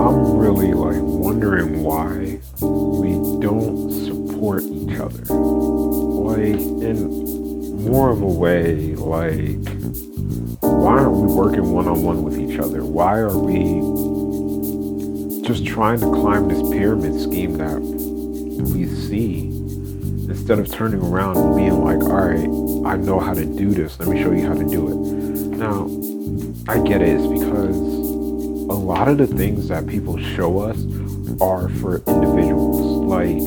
I'm really like wondering why we don't support each other. Like, in more of a way, like, why aren't we working one on one with each other? Why are we just trying to climb this pyramid scheme that we see instead of turning around and being like, all right, I know how to do this. Let me show you how to do it. Now, I get it. It's because a lot of the things that people show us are for individuals. Like,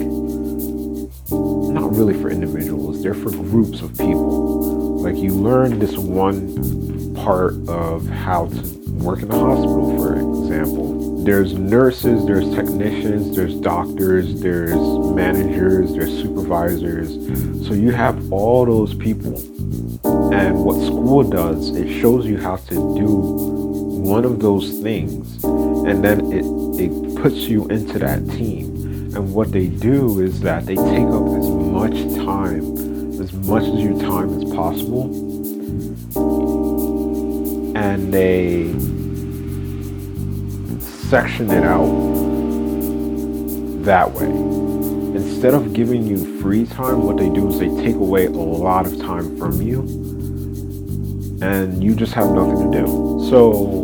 not really for individuals. They're for groups of people. Like, you learn this one part of how to work in the hospital, for example. There's nurses, there's technicians, there's doctors, there's managers, there's supervisors. So you have all those people. And what school does, it shows you how to do one of those things. And then it puts you into that team. And what they do is that they take up as much of your time as possible. And they section it out that way. Instead of giving you free time, what they do is they take away a lot of time from you and you just have nothing to do. So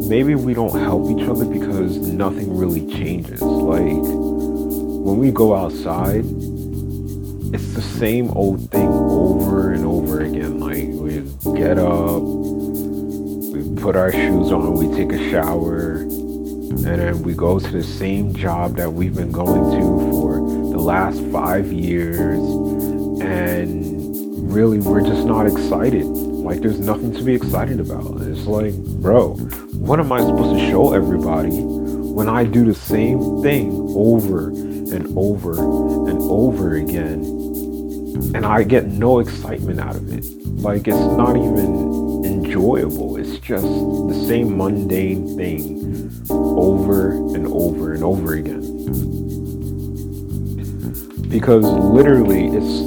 maybe we don't help each other because nothing really changes. Like, when we go outside, it's the same old thing over and over again. Like, we get up, we put our shoes on, we take a shower, and then we go to the same job that we've been going to for the last 5 years. And really, we're just not excited. Like, there's nothing to be excited about. It's like, bro, what am I supposed to show everybody when I do the same thing over and over and over again? And I get no excitement out of it. Like, it's not even enjoyable. It's just the same mundane thing over and over and over again. Because literally it's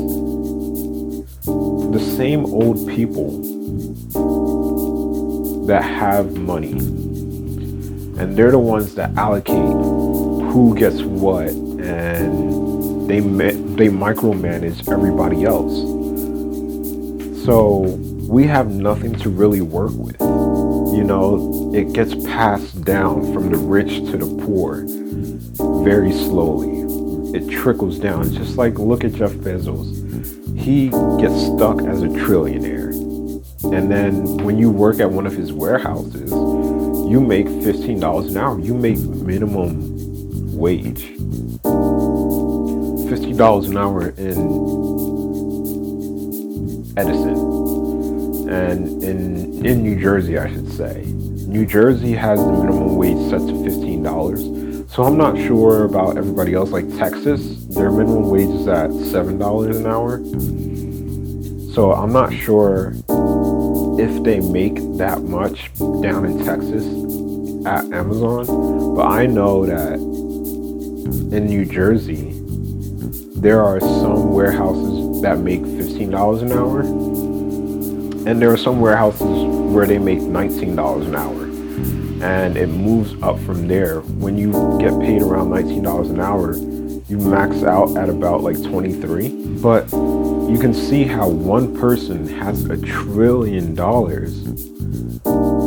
the same old people that have money, and they're the ones that allocate who gets what, and they micromanage everybody else. So we have nothing to really work with. You know, it gets passed down from the rich to the poor very slowly. It trickles down. Just like, look at Jeff Bezos. He gets stuck as a trillionaire. And then when you work at one of his warehouses, you make $15 an hour. You make minimum wage. $50 an hour in Edison. And in New Jersey, I should say. New Jersey has the minimum wage set to $15. So I'm not sure about everybody else. Like Texas, their minimum wage is at $7 an hour. So I'm not sure if they make that much down in Texas at Amazon. But I know that in New Jersey, there are some warehouses that make $15 an hour. And there are some warehouses where they make $19 an hour. And it moves up from there. When you get paid around $19 an hour, you max out at about like 23. But you can see how one person has $1 trillion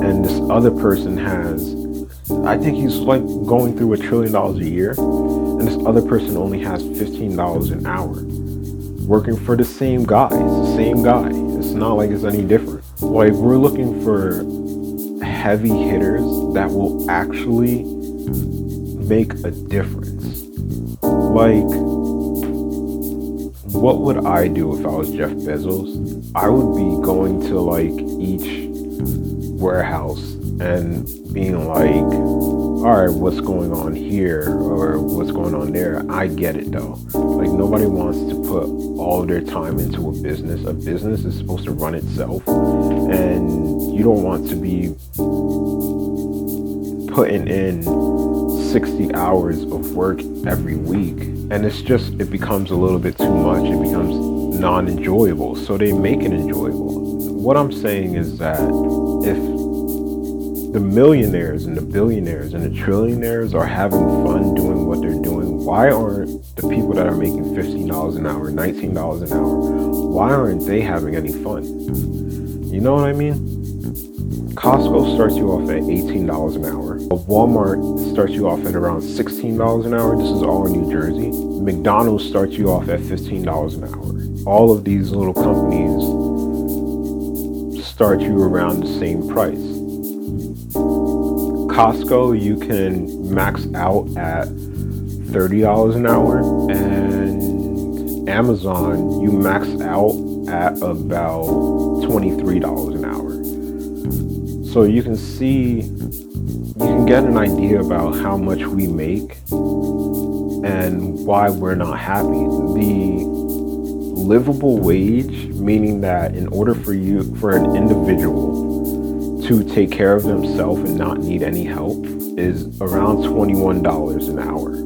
and this other person has, I think he's like going through $1 trillion a year, and this other person only has $15 an hour, working for the same guy. It's the same guy. It's not like it's any different. Like, we're looking for heavy hitters that will actually make a difference. Like, what would I do if I was Jeff Bezos? I would be going to like each warehouse and being like, all right, what's going on here or what's going on there? I get it though. Like, nobody wants to put all of their time into a business. A business is supposed to run itself, and you don't want to be putting in 60 hours of work every week. And it becomes a little bit too much. It becomes non-enjoyable. So they make it enjoyable. What I'm saying is that if the millionaires and the billionaires and the trillionaires are having fun doing what they're doing, why aren't the people that are making $15 an hour, $19 an hour, why aren't they having any fun? You know what I mean? Costco starts you off at $18 an hour. Walmart starts you off at around $16 an hour. This is all in New Jersey. McDonald's starts you off at $15 an hour. All of these little companies start you around the same price. Costco, you can max out at $30 an hour, and Amazon, you max out at about $23 an hour. So you can see, you can get an idea about how much we make and why we're not happy. The livable wage, meaning that in order for an individual to take care of themselves and not need any help, is around $21 an hour.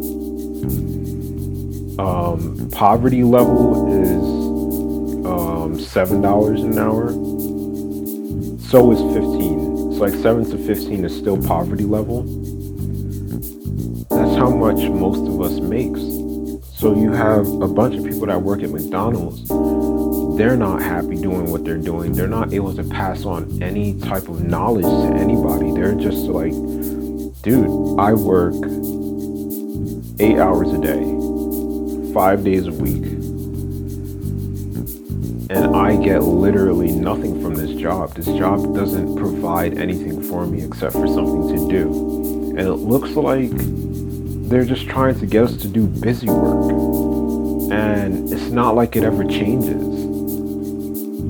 Poverty level is $7 an hour. So is 15. It's like 7 to 15 is still poverty level. That's how much most of us makes. So you have a bunch of people that work at McDonald's. They're not happy doing what they're doing. They're not able to pass on any type of knowledge to anybody. They're just like, dude, I work 8 hours a day, 5 days a week, and I get literally nothing from this job. This job doesn't provide anything for me except for something to do. And it looks like they're just trying to get us to do busy work. And it's not like it ever changes.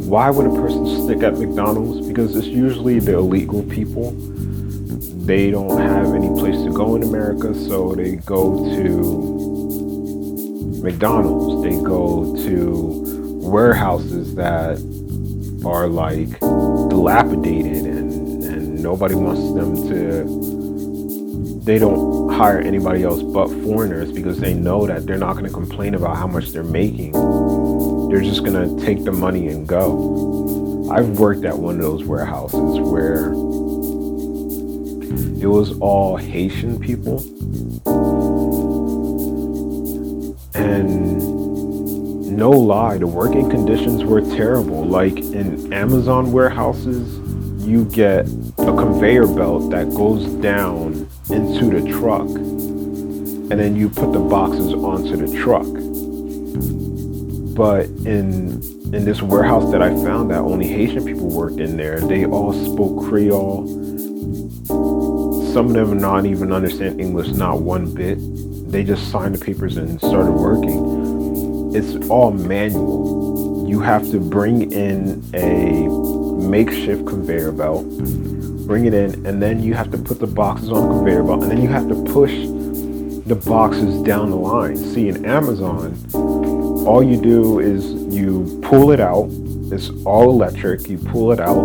Why would a person stick at McDonald's? Because it's usually the illegal people. They don't have any place to go in America, so they go to McDonald's. They go to warehouses that are like dilapidated and nobody wants them to, they don't hire anybody else but foreigners because they know that they're not going to complain about how much they're making. They're just going to take the money and go. I've worked at one of those warehouses where it was all Haitian people, and no lie, the working conditions were terrible. Like in Amazon warehouses, you get a conveyor belt that goes down into the truck, and then you put the boxes onto the truck. But in this warehouse that I found that only Haitian people worked in there, they all spoke Creole. Some of them not even understand English, not one bit. They just signed the papers and started working. It's all manual. You have to bring in a makeshift conveyor belt, bring it in, and then you have to put the boxes on the conveyor belt, and then you have to push the boxes down the line. See, in Amazon, all you do is you pull it out. It's all electric. You pull it out,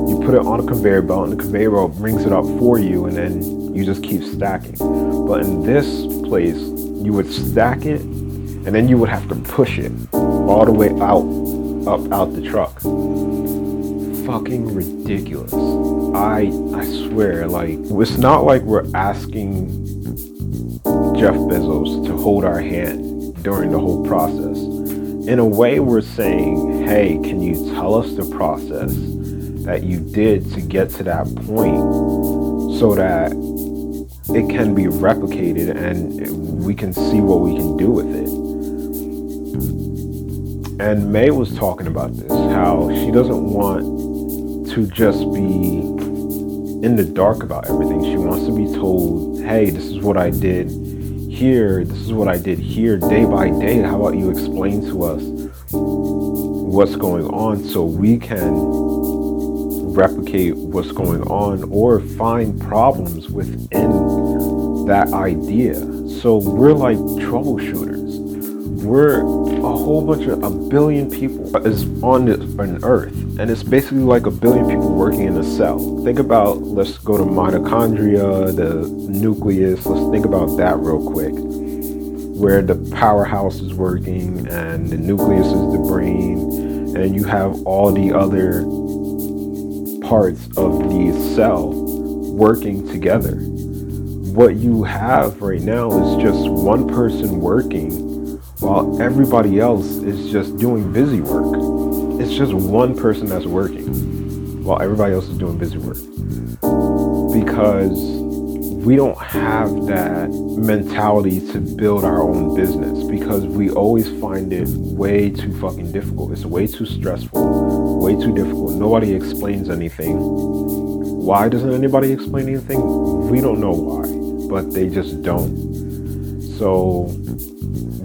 you put it on a conveyor belt, and the conveyor belt brings it up for you, and then you just keep stacking. But in this place, you would stack it, and then you would have to push it all the way out the truck. Fucking ridiculous. I swear, like, it's not like we're asking Jeff Bezos to hold our hand during the whole process. In a way, we're saying, hey, can you tell us the process that you did to get to that point so that it can be replicated and we can see what we can do with it? And May was talking about this, how she doesn't want to just be in the dark about everything. She wants to be told, hey, this is what I did here, this is what I did here, day by day. How about you explain to us what's going on so we can replicate what's going on or find problems within that idea. So we're like troubleshooters. We're a billion people is on Earth, and it's basically like a billion people working in a cell. Think about, let's go to mitochondria, the nucleus. Let's think about that real quick, where the powerhouse is working and the nucleus is the brain, and you have all the other parts of the cell working together. What you have right now is just one person working while everybody else is just doing busy work. It's just one person that's working while everybody else is doing busy work. Because we don't have that mentality to build our own business, because we always find it way too fucking difficult. It's way too stressful, way too difficult. Nobody explains anything. Why doesn't anybody explain anything? We don't know why, but they just don't. So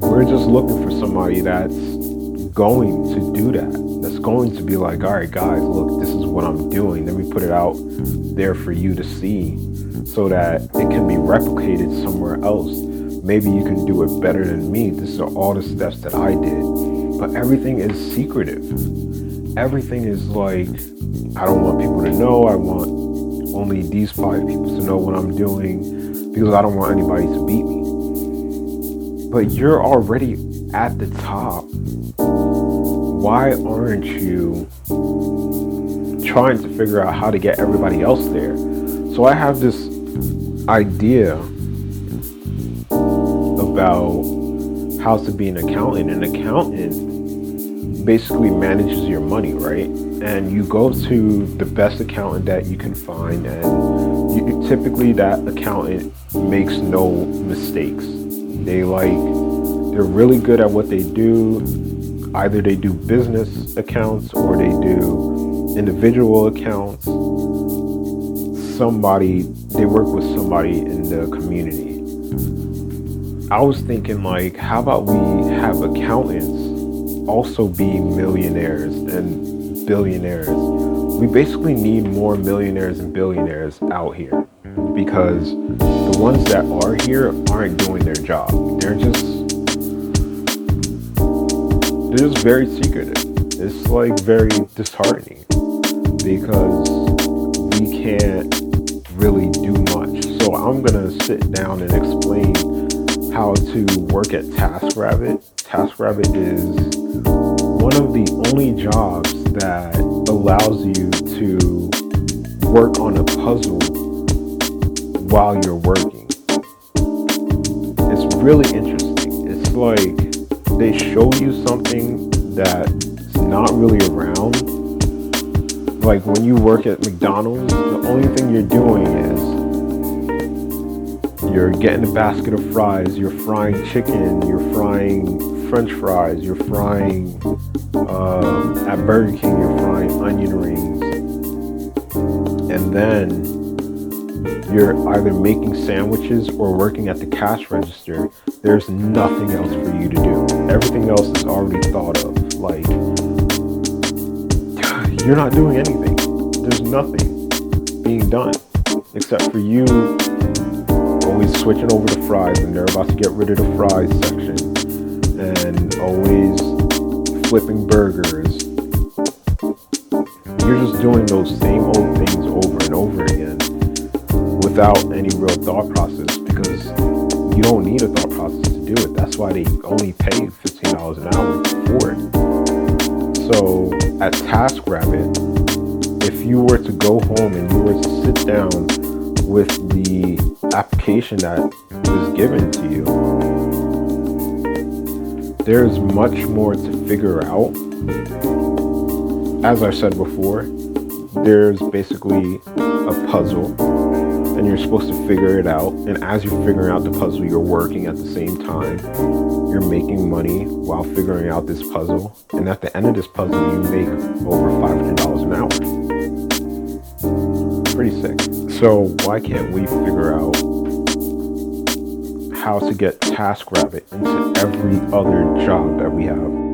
we're just looking for somebody that's going to do that. That's going to be like, all right, guys, look, this is what I'm doing. Let me put it out there for you to see, so that it can be replicated somewhere else. Maybe you can do it better than me. These are all the steps that I did. But everything is secretive. Everything is like, I don't want people to know. I want only these 5 people to know what I'm doing, because I don't want anybody to beat me. But you're already at the top. Why aren't you trying to figure out how to get everybody else there? So I have this idea about how to be an accountant. An accountant basically manages your money, right? And you go to the best accountant that you can find, and typically that accountant makes no mistakes. They're really good at what they do. Either they do business accounts or they do individual accounts. They work with somebody in the community. I was thinking, like, how about we have accountants also be millionaires and billionaires? We basically need more millionaires and billionaires out here, because the ones that are here aren't doing their job. They're just very secretive. It's like very disheartening, because we can't really do much. So I'm gonna sit down and explain how to work at Taskrabbit. Taskrabbit is one of the only jobs that allows you to work on a puzzle while you're working. It's really interesting. It's like they show you something that's not really around. Like when you work at McDonald's, the only thing you're doing is you're getting a basket of fries, you're frying chicken, you're frying French fries, you're frying, at Burger King, you're frying onion rings. And then you're either making sandwiches or working at the cash register. There's nothing else for you to do. Everything else is already thought of. Like, you're not doing anything. There's nothing being done except for you always switching over to fries, and they're about to get rid of the fries section, and always flipping burgers. You're just doing those same old things over and over again without any real thought process, because you don't need a thought process to do it. That's why they only pay $15 an hour for it. So at TaskRabbit, if you were to go home and you were to sit down with the application that was given to you, there's much more to figure out. As I said before, there's basically a puzzle, and you're supposed to figure it out. And as you're figuring out the puzzle, you're working at the same time. You're making money while figuring out this puzzle. And at the end of this puzzle, you make over $500 an hour. Pretty sick. So why can't we figure out how to get TaskRabbit into every other job that we have?